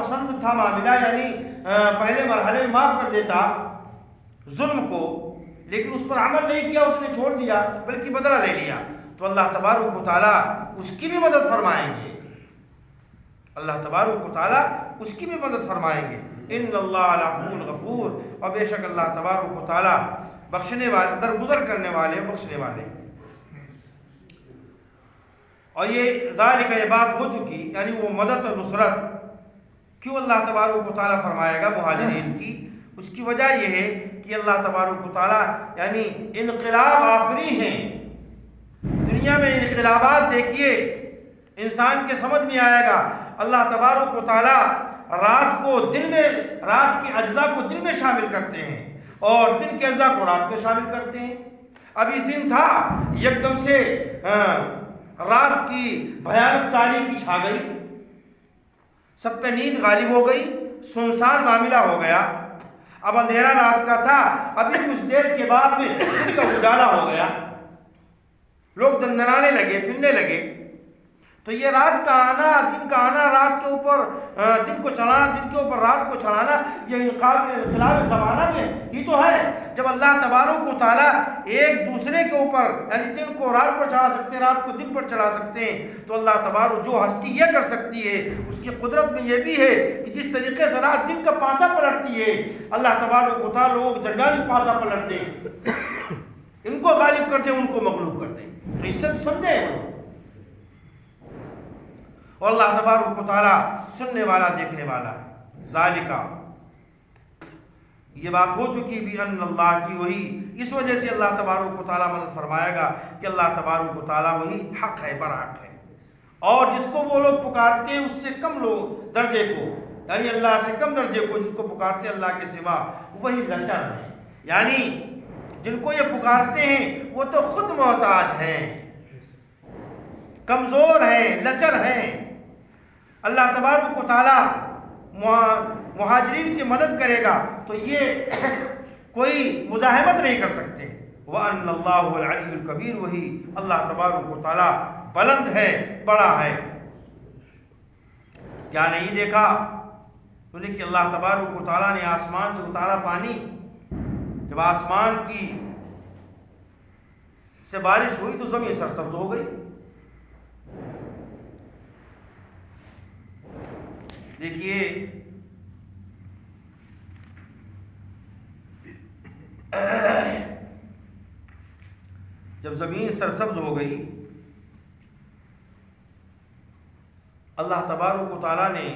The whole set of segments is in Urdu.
پسند تھا معاملہ، یعنی پہلے مرحلے میں معاف کر دیتا ظلم کو، لیکن اس پر عمل نہیں کیا، اس نے چھوڑ دیا بلکہ بدلہ لے لیا، تو اللہ تبارک و تعالیٰ اس کی بھی مدد فرمائیں گے، اللہ تبارک و تعالیٰ اس کی بھی مدد فرمائیں گے۔ ان اللہ عفو غفور، اور بے شک اللہ تبارک و تعالیٰ بخشنے والے، درگزر کرنے والے، بخشنے والے۔ اور یہ ذالک، یہ بات ہو چکی، یعنی وہ مدد اور نصرت کیوں اللہ تبارک و تعالیٰ فرمائے گا مہاجرین کی؟ اس کی وجہ یہ ہے کہ اللہ تبارک و تعالیٰ یعنی انقلاب آفری ہیں۔ دنیا میں انقلابات دیکھیے، انسان کے سمجھ میں آئے گا، اللہ تبارک و تعالیٰ رات کو دن میں، رات کے اجزاء کو دن میں شامل کرتے ہیں اور دن کے اجزاء کو رات میں شامل کرتے ہیں۔ ابھی دن تھا، یکدم سے رات کی بھیانک تاریکی چھا گئی، سب پہ نیند غالب ہو گئی، سنسان معاملہ ہو گیا۔ اب اندھیرا رات کا تھا، ابھی کچھ دیر کے بعد میں دن کا اجالا ہو گیا، لوگ دندنانے لگے، پھرنے لگے۔ تو یہ رات کا آنا، دن کا آنا، رات کے اوپر دن کو چڑھانا، دن کے اوپر رات کو چڑھانا، یہ انقلاب زمانہ میں ہی تو ہے۔ جب اللہ تبارک و تعالیٰ ایک دوسرے کے اوپر، یعنی دن کو رات پر چڑھا سکتے ہیں، رات کو دن پر چڑھا سکتے ہیں، تو اللہ تبارک جو ہستی یہ کر سکتی ہے، اس کی قدرت میں یہ بھی ہے کہ جس طریقے سے رات دن کا پاسا پلٹتی ہے، اللہ تبارک و تعالیٰ لوگ درمیان پاسا پلٹ دیں، ان کو غالب کر دیں، ان کو مغلوب کر دیں۔ تو اس سے سمجھے، اور اللہ تبارک و تعالیٰ سننے والا، دیکھنے والا ہے۔ ذالکہ، یہ بات ہو چکی بھی ان اللہ کی، وہی اس وجہ سے اللہ تبارک و تعالیٰ مدد فرمائے گا کہ اللہ تبارک و تعالیٰ وہی حق ہے، برحق ہے، اور جس کو وہ لوگ پکارتے ہیں اس سے کم لوگ درجے کو، یعنی اللہ سے کم درجے کو جس کو پکارتے ہیں اللہ کے سوا، وہی لچر ہے۔ یعنی جن کو یہ پکارتے ہیں وہ تو خود محتاج ہیں، کمزور ہیں، لچر ہیں۔ اللہ تبارک و تعالیٰ مہاجرین کی مدد کرے گا تو یہ کوئی مزاحمت نہیں کر سکتے۔ وَأَنَّ اللَّهُ الْعَلِيُّ الْكَبِيرُ، وہی اللہ تبارک و تعالیٰ بلند ہے، بڑا ہے۔ کیا نہیں دیکھا تو نے کہ اللہ تبارک و تعالیٰ نے آسمان سے اتارا پانی، جب آسمان کی سے بارش ہوئی تو زمین سرسبز ہو گئی۔ دیکھیے جب زمین سرسبز ہو گئی، اللہ تبارک و تعالیٰ نے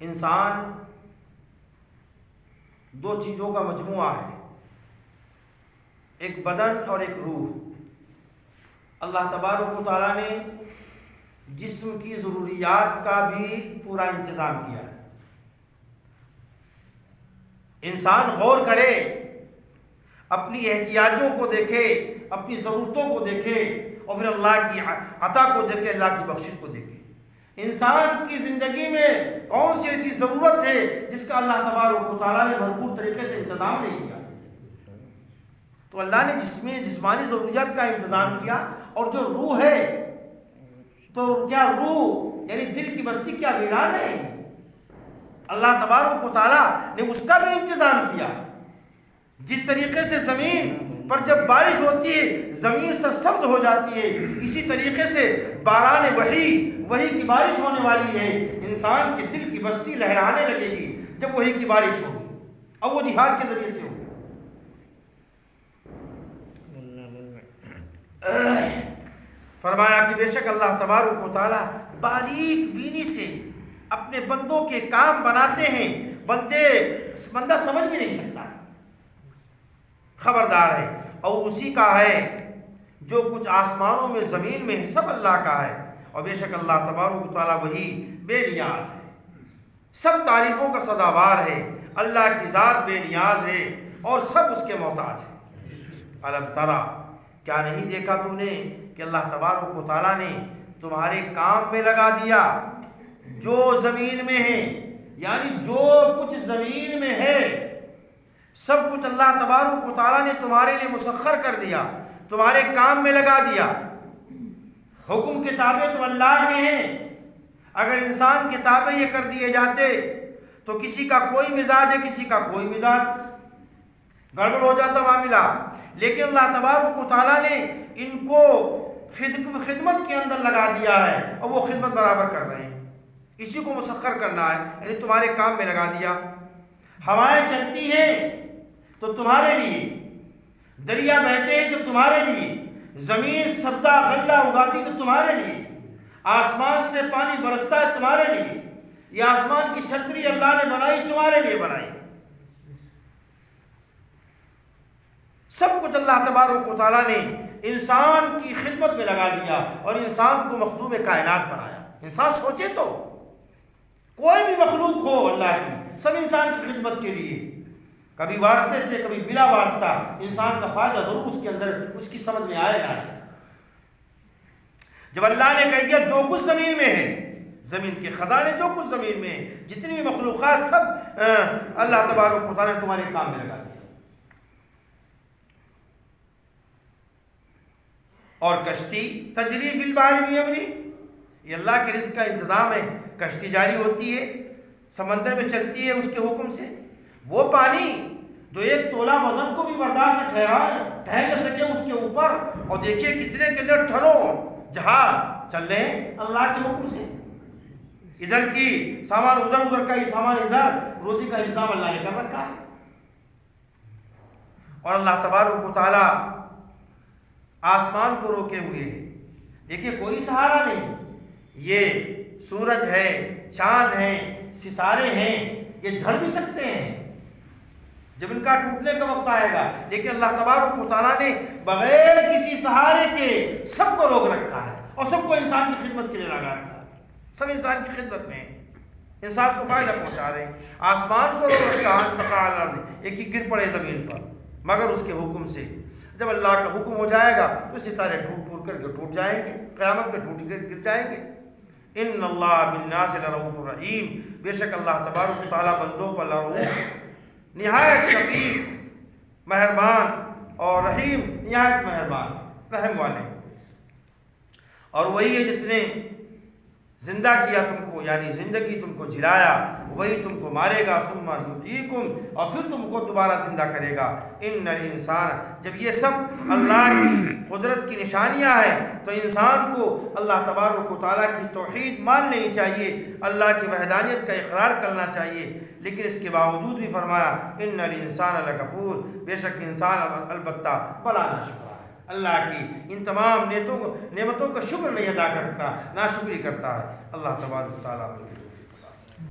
انسان دو چیزوں کا مجموعہ ہے، ایک بدن اور ایک روح۔ اللہ تبارک و تعالیٰ نے جسم کی ضروریات کا بھی پورا انتظام کیا ہے۔ انسان غور کرے، اپنی احتیاجوں کو دیکھے، اپنی ضرورتوں کو دیکھے، اور پھر اللہ کی عطا کو دیکھے، اللہ کی بخشش کو دیکھے۔ انسان کی زندگی میں کون سی ایسی ضرورت ہے جس کا اللہ تبارک و تعالیٰ نے بھرپور طریقے سے انتظام نہیں کیا؟ تو اللہ نے جسمانی ضروریات کا انتظام کیا، اور جو روح ہے، تو کیا روح یعنی دل کی بستی کیا ویران ہے؟ اللہ تبارک و تعالیٰ نے اس کا بھی انتظام کیا۔ جس طریقے سے زمین پر جب بارش ہوتی ہے زمین سرسبز ہو جاتی ہے، اسی طریقے سے باران وحی کی بارش ہونے والی ہے، انسان کے دل کی بستی لہرانے لگے گی جب وحی کی بارش ہوگی، اور وہ جہاد کے ذریعے سے ہوگی۔ فرمایا کہ بے شک اللہ تبارک و تعالیٰ باریک بینی سے اپنے بندوں کے کام بناتے ہیں، بندہ سمجھ بھی نہیں سکتا، خبردار ہے، اور اسی کا ہے جو کچھ آسمانوں میں زمین میں ہے، سب اللہ کا ہے، اور بے شک اللہ تبارک و تعالیٰ وہی بے نیاز ہے، سب تعریفوں کا سزاوار ہے، اللہ کی ذات بے نیاز ہے اور سب اس کے محتاج ہیں۔ الم ترى، کیا نہیں دیکھا تو نے کہ اللہ تبارک و تعالیٰ نے تمہارے کام میں لگا دیا جو زمین میں ہے، یعنی جو کچھ زمین میں ہے سب کچھ اللہ تبارک و تعالیٰ نے تمہارے لیے مسخر کر دیا، تمہارے کام میں لگا دیا۔ حکم کے تابع تو اللہ کے ہیں۔ اگر انسان کے تابع یہ کر دیے جاتے تو کسی کا کوئی مزاج ہے، کسی کا کوئی مزاج، گڑبڑ ہو جاتا معاملہ۔ لیکن اللہ تبارک و تعالیٰ نے ان کو خدمت کے اندر لگا دیا ہے، اور وہ خدمت برابر کر رہے ہیں۔ اسی کو مسخر کرنا ہے، یعنی تمہارے کام میں لگا دیا۔ ہوائیں چلتی ہیں تو تمہارے لیے، دریا بہتے ہیں تو تمہارے لیے، زمین سبزہ غلہ اگاتی تو تمہارے لیے، آسمان سے پانی برستا ہے تمہارے لیے، یہ آسمان کی چھتری اللہ نے بنائی تمہارے لیے بنائی۔ سب کچھ اللہ تبارک و تعالیٰ نے انسان کی خدمت میں لگا دیا اور انسان کو مخدوم کائنات بنایا۔ انسان سوچے تو، کوئی بھی مخلوق ہو اللہ کی، سب انسان کی خدمت کے لیے، کبھی واسطے سے کبھی بلا واسطہ انسان کا فائدہ ضرور اس کے اندر، اس کی سمجھ میں آئے گا۔ جب اللہ نے کہہ دیا جو کچھ زمین میں ہے، زمین کے خزانے جو کچھ زمین میں ہے، جتنی بھی مخلوقات، سب اللہ تبارک و تعالیٰ نے تمہارے کام میں لگا دیا۔ اور کشتی تجری فی البحر بامرہ، یہ اللہ کے رزق کا انتظام ہے۔ کشتی جاری ہوتی ہے، سمندر میں چلتی ہے اس کے حکم سے۔ وہ پانی جو 1 تولہ وزن کو بھی برداشت ٹھہر نہ سکے اس کے اوپر، اور دیکھیے کتنے ٹھنوں جہاز چل رہے ہیں اللہ کے حکم سے۔ ادھر کی سامان ادھر، ادھر کا ہی سامان ادھر، روزی کا انتظام اللہ نے کر رکھا ہے۔ اور اللہ تبارک و تعالیٰ آسمان کو روکے ہوئے ہیں، دیکھیے کوئی سہارا نہیں۔ یہ سورج ہے، چاند ہیں، ستارے ہیں، یہ جھڑ بھی سکتے ہیں جب ان کا ٹوٹنے کا وقت آئے گا، لیکن اللہ تبارک و تعالیٰ نے بغیر کسی سہارے کے سب کو روک رکھا ہے، اور سب کو انسان کی خدمت کے لیے لگا رکھا ہے۔ سب انسان کی خدمت میں ہیں، انسان کو فائدہ پہنچا رہے ہیں۔ آسمان کو روک رکھا، انتقال الارض، ایک ہی گر پڑے زمین پر مگر اس کے حکم سے۔ جب اللہ کا حکم ہو جائے گا تو ستارے ٹوٹ کر کے ٹوٹ جائیں گے، قیامت میں ٹوٹ کر گر جائیں گے۔ ان اللہ بالناس لرؤوف رحیم، بے شک اللہ تبارک و تعالیٰ بندوں پر رؤوف، نہایت شفیق، مہربان، اور رحیم، نہایت مہربان، رحم والے۔ اور وہی ہے جس نے زندہ کیا تم کو، یعنی زندگی تم کو جلایا، وہی تم کو مارے گا، ثم یحییکم، اور پھر تم کو دوبارہ زندہ کرے گا۔ ان الانسان، جب یہ سب اللہ کی قدرت کی نشانیاں ہیں تو انسان کو اللہ تبارک و تعالیٰ کی توحید مان لینی چاہیے، اللہ کی وحدانیت کا اقرار کرنا چاہیے، لیکن اس کے باوجود بھی فرمایا ان الانسان لکفور، بے شک انسان البتہ بڑا ناشکرا ہے، اللہ کی ان تمام نعمتوں کا شکر نہیں ادا کرتا، ناشکری کرتا ہے۔ اللہ تبارک و تعالیٰ